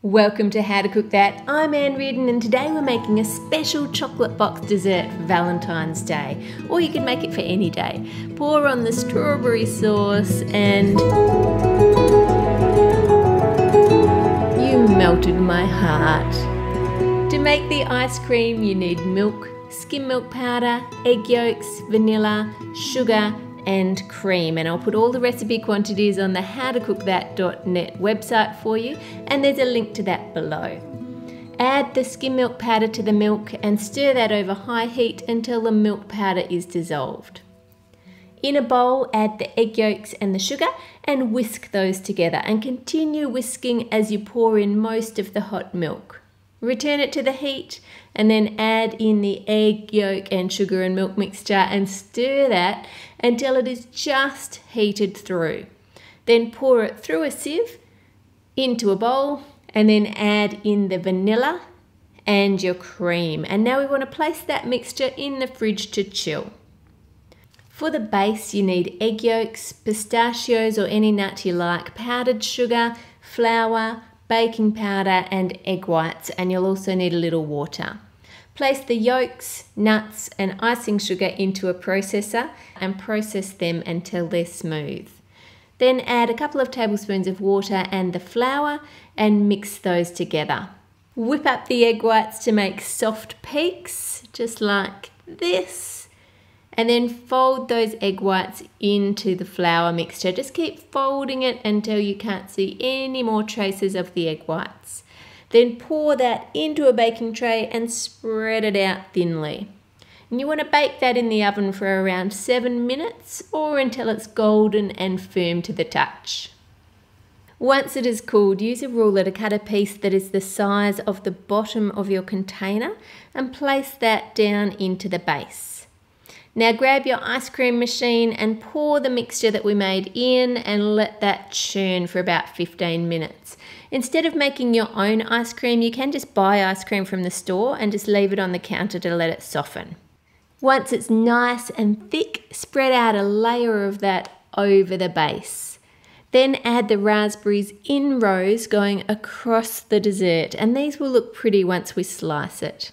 Welcome to How to Cook That. I'm Reardon and today we're making a special chocolate box dessert for Valentine's Day. Or you can make it for any day. Pour on the strawberry sauce and you melted my heart. To make the ice cream you need milk, skim milk powder, egg yolks, vanilla, sugar and cream, and I'll put all the recipe quantities on the howtocookthat.net website for you, and there's a link to that below. Add the skim milk powder to the milk and stir that over high heat until the milk powder is dissolved. In a bowl, add the egg yolks and the sugar and whisk those together, and continue whisking as you pour in most of the hot milk. Return it to the heat and then add in the egg yolk and sugar and milk mixture and stir that until it is just heated through. Then pour it through a sieve into a bowl and then add in the vanilla and your cream. And now we want to place that mixture in the fridge to chill. For the base you need egg yolks, pistachios or any nut you like, powdered sugar, flour, baking powder and egg whites, and you'll also need a little water. Place the yolks, nuts and icing sugar into a processor and process them until they're smooth. Then add a couple of tablespoons of water and the flour and mix those together. Whip up the egg whites to make soft peaks, just like this. And then fold those egg whites into the flour mixture. Just keep folding it until you can't see any more traces of the egg whites. Then pour that into a baking tray and spread it out thinly. And you want to bake that in the oven for around 7 minutes or until it's golden and firm to the touch. Once it is cooled, use a ruler to cut a piece that is the size of the bottom of your container and place that down into the base. Now grab your ice cream machine and pour the mixture that we made in and let that churn for about 15 minutes. Instead of making your own ice cream, you can just buy ice cream from the store and just leave it on the counter to let it soften. Once it's nice and thick, spread out a layer of that over the base. Then add the raspberries in rows going across the dessert, and these will look pretty once we slice it.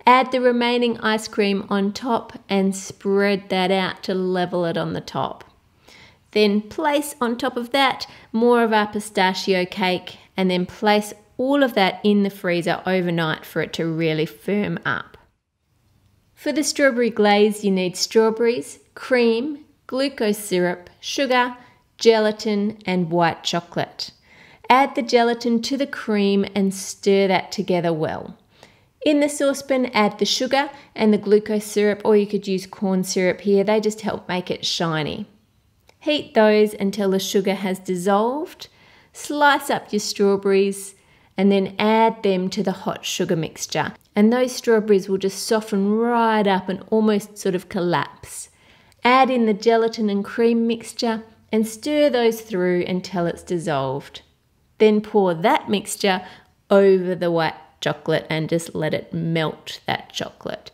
Add the remaining ice cream on top and spread that out to level it on the top. Then place on top of that more of our pistachio cake and then place all of that in the freezer overnight for it to really firm up. For the strawberry glaze, you need strawberries, cream, glucose syrup, sugar, gelatin and white chocolate. Add the gelatin to the cream and stir that together well. In the saucepan, add the sugar and the glucose syrup, or you could use corn syrup here. They just help make it shiny. Heat those until the sugar has dissolved. Slice up your strawberries and then add them to the hot sugar mixture. And those strawberries will just soften right up and almost sort of collapse. Add in the gelatin and cream mixture and stir those through until it's dissolved. Then pour that mixture over the white chocolate and just let it melt that chocolate.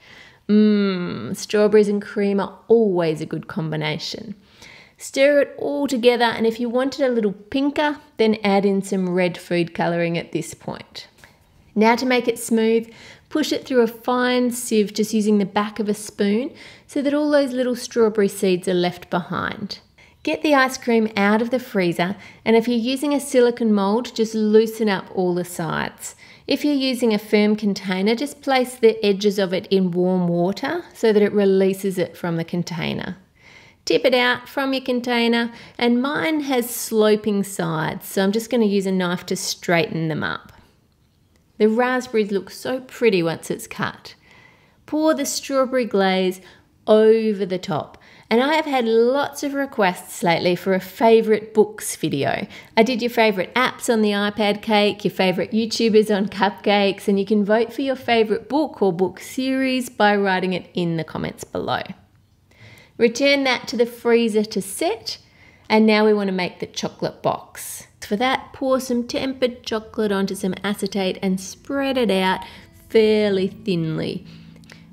Strawberries and cream are always a good combination. Stir it all together, and if you want it a little pinker, then add in some red food colouring at this point. Now to make it smooth, push it through a fine sieve just using the back of a spoon so that all those little strawberry seeds are left behind. Get the ice cream out of the freezer, and if you're using a silicone mould, just loosen up all the sides. If you're using a firm container, just place the edges of it in warm water so that it releases it from the container. Tip it out from your container, and mine has sloping sides, so I'm just going to use a knife to straighten them up. The raspberries look so pretty once it's cut. Pour the strawberry glaze over the top. And I have had lots of requests lately for a favourite books video. I did your favourite apps on the iPad cake, your favourite YouTubers on cupcakes, and you can vote for your favourite book or book series by writing it in the comments below. Return that to the freezer to set, and now we want to make the chocolate box. For that, pour some tempered chocolate onto some acetate and spread it out fairly thinly.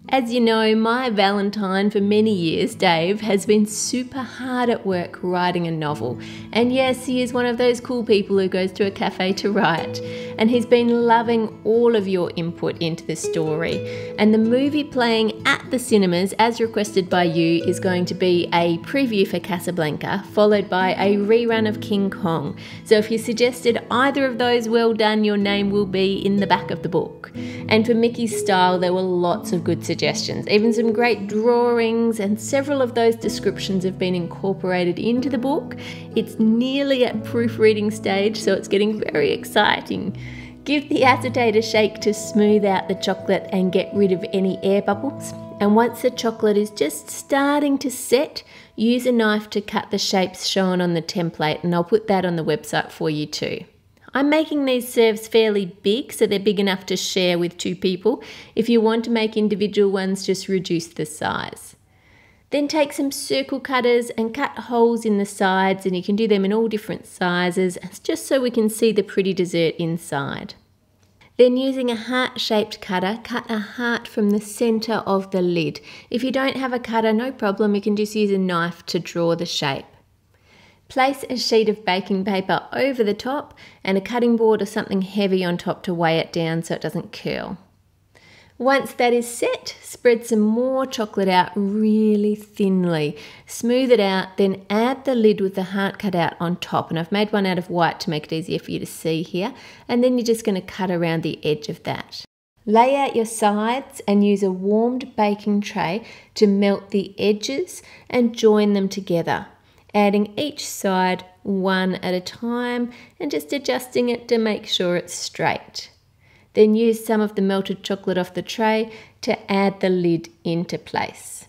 As you know, my Valentine for many years, Dave, has been super hard at work writing a novel. And yes, he is one of those cool people who goes to a cafe to write. And he's been loving all of your input into the story. And the movie playing at the cinemas, as requested by you, is going to be a preview for Casablanca, followed by a rerun of King Kong. So if you suggested either of those, well done, your name will be in the back of the book. And for Mickey's Style, there were lots of good suggestions, even some great drawings, and several of those descriptions have been incorporated into the book. It's nearly at proofreading stage, so it's getting very exciting. Give the acetate a shake to smooth out the chocolate and get rid of any air bubbles. And once the chocolate is just starting to set, use a knife to cut the shapes shown on the template, and I'll put that on the website for you too. I'm making these serves fairly big, so they're big enough to share with 2 people. If you want to make individual ones, just reduce the size. Then take some circle cutters and cut holes in the sides, and you can do them in all different sizes, just so we can see the pretty dessert inside. Then using a heart-shaped cutter, cut a heart from the centre of the lid. If you don't have a cutter, no problem, you can just use a knife to draw the shape. Place a sheet of baking paper over the top and a cutting board or something heavy on top to weigh it down so it doesn't curl. Once that is set, spread some more chocolate out really thinly. Smooth it out, then add the lid with the heart cut out on top. And I've made one out of white to make it easier for you to see here. And then you're just going to cut around the edge of that. Lay out your sides and use a warmed baking tray to melt the edges and join them together, adding each side one at a time and just adjusting it to make sure it's straight. Then use some of the melted chocolate off the tray to add the lid into place.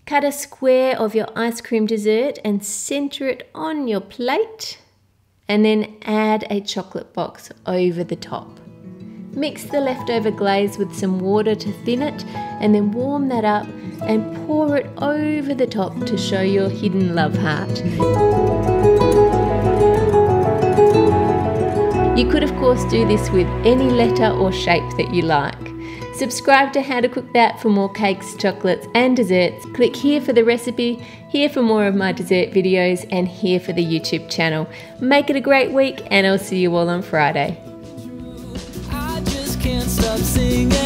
Cut a square of your ice cream dessert and centre it on your plate, and then add a chocolate box over the top. Mix the leftover glaze with some water to thin it, and then warm that up and pour it over the top to show your hidden love heart. You could of course do this with any letter or shape that you like. Subscribe to How to Cook That for more cakes, chocolates and desserts. Click here for the recipe, here for more of my dessert videos, and here for the YouTube channel. Make it a great week, and I'll see you all on Friday. I just can't stop singing.